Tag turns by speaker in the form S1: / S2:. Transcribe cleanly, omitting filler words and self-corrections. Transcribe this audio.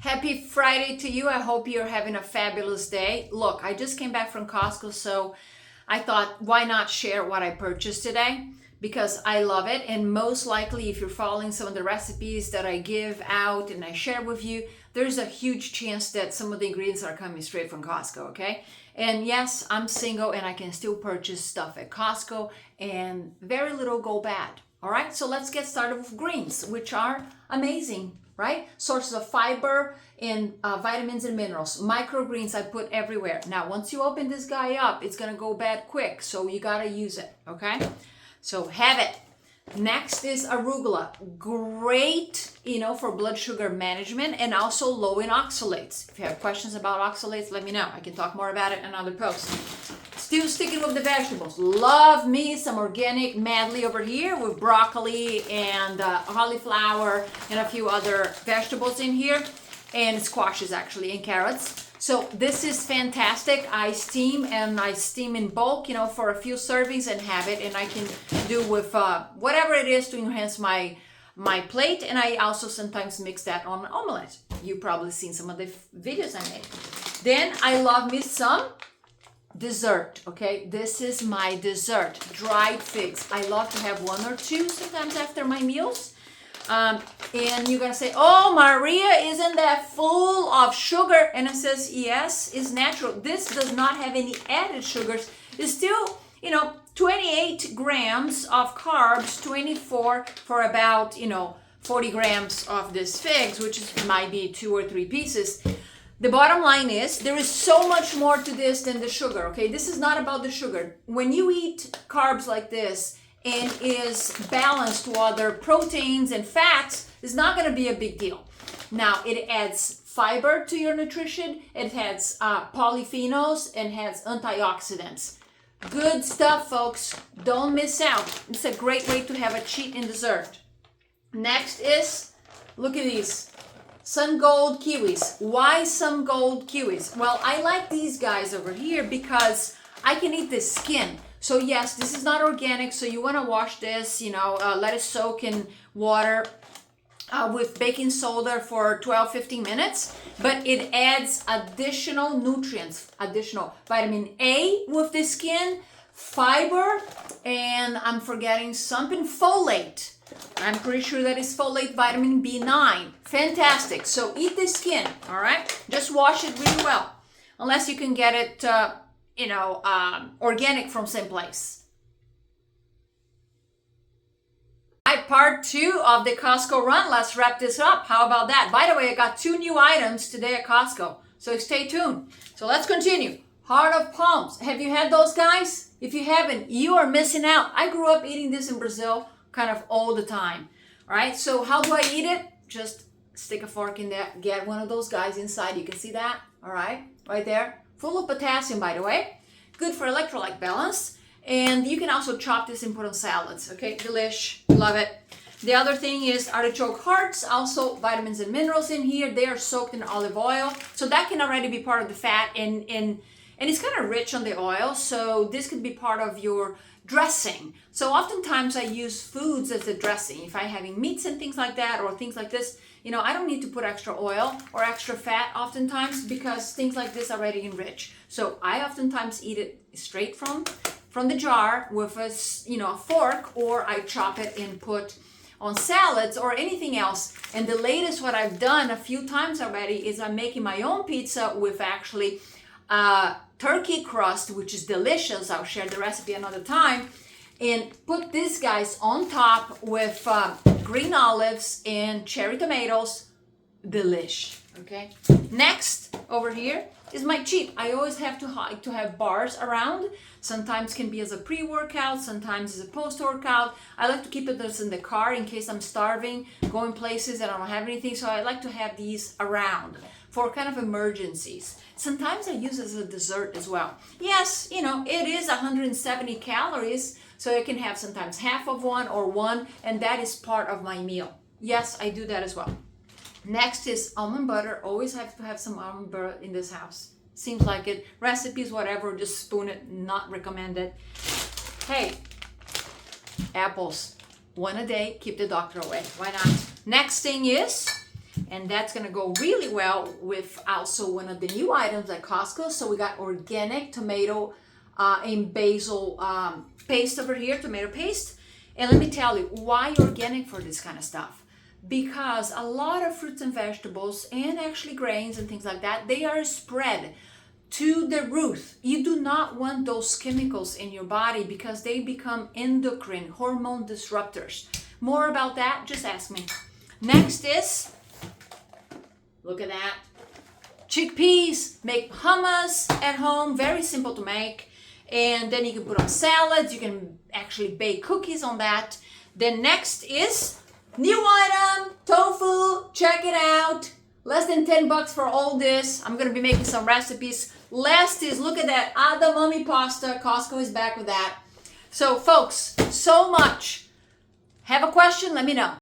S1: Happy Friday to you. I hope you're having a fabulous day. Look, I just came back from Costco, so I thought, why not share what I purchased today? Because I love it. And most likely, if you're following some of the recipes that I give out and I share with you, there's a huge chance that some of the ingredients are coming straight from Costco, okay? And yes, I'm single and I can still purchase stuff at Costco and very little go bad. All right, so let's get started with greens, which are amazing, right? Sources of fiber and vitamins and minerals. Microgreens I put everywhere. Now, once you open this guy up, it's gonna go bad quick, so you gotta use it, okay? So have it. Next is arugula. Great, for blood sugar management and also low in oxalates. If you have questions about oxalates, let me know. I can talk more about it in another post. Still sticking with the vegetables. Love me some organic medley over here with broccoli and cauliflower and a few other vegetables in here. And squashes actually and carrots. So this is fantastic. I steam in bulk, for a few servings and have it. And I can do with whatever it is to enhance my plate. And I also sometimes mix that on an omelette. You've probably seen some of the videos I made. Then I love me some dessert, okay? This is my dessert, dried figs. I love to have one or two sometimes after my meals. And you're gonna say, oh, Maria, isn't that full of sugar? And it says, yes, it's natural. This does not have any added sugars. It's still, 28 grams of carbs, 24 for about, 40 grams of this figs, which might be 2 or 3 pieces. The bottom line is there is so much more to this than the sugar, okay? This is not about the sugar. When you eat carbs like this and is balanced to other proteins and fats, it's not gonna be a big deal. Now, it adds fiber to your nutrition, it has polyphenols, and has antioxidants. Good stuff, folks. Don't miss out. It's a great way to have a cheat in dessert. Next is, look at these. Sun Gold kiwis. Why Sun Gold kiwis? Well, I like these guys over here because I can eat the skin. So yes, this is not organic, so you want to wash this, let it soak in water with baking soda for 12-15 minutes, but it adds additional nutrients, additional vitamin A with the skin, fiber, and I'm forgetting something, folate. I'm pretty sure that is folate, vitamin B9. Fantastic. So eat the skin, all right? Just wash it really well, unless you can get it, organic from someplace. All right, part 2 of the Costco run. Let's wrap this up. How about that? By the way, I got 2 new items today at Costco, so stay tuned. So let's continue. Heart of palms. Have you had those guys? If you haven't, you are missing out. I grew up eating this in Brazil kind of all the time. All right, so how do I eat it? Just stick a fork in there, get one of those guys inside. You can see that, all right there. Full of potassium, by the way. Good for electrolyte balance. And you can also chop this and put on salads, okay? Delish, love it. The other thing is artichoke hearts, also vitamins and minerals in here. They are soaked in olive oil, so that can already be part of the fat, and it's kind of rich on the oil, so this could be part of your dressing. So oftentimes I use foods as a dressing. If I'm having meats and things like that, or things like this, I don't need to put extra oil or extra fat oftentimes because things like this are already enriched. So I oftentimes eat it straight from the jar with a fork, or I chop it and put on salads or anything else. And the latest what I've done a few times already is I'm making my own pizza with actually turkey crust, which is delicious. I'll share the recipe another time. And put these guys on top with green olives and cherry tomatoes. Delish, okay? Next, over here is my cheat. I always have to have bars around. Sometimes can be as a pre-workout, sometimes as a post-workout. I like to keep it this in the car in case I'm starving, going places and I don't have anything. So I like to have these around for kind of emergencies. Sometimes I use it as a dessert as well. Yes, it is 170 calories, so I can have sometimes half of one or one, and that is part of my meal. Yes, I do that as well. Next is almond butter. Always have to have some almond butter in this house. Seems like it. Recipes, whatever, just spoon it, not recommended. Hey, apples. One a day, keep the doctor away. Why not? Next thing is And that's gonna go really well with also one of the new items at Costco. So we got organic tomato and basil paste over here, tomato paste. And let me tell you, why organic for this kind of stuff? Because a lot of fruits and vegetables and actually grains and things like that, they are spread to the root. You do not want those chemicals in your body because they become endocrine hormone disruptors. More about that, just ask me. Next is, look at that, chickpeas. Make hummus at home, very simple to make. And then you can put on salads, you can actually bake cookies on that. Then next is new item, tofu, check it out. Less than $10 for all this. I'm gonna be making some recipes. Last is, look at that, edamame pasta. Costco is back with that. So folks, so much. Have a question? Let me know.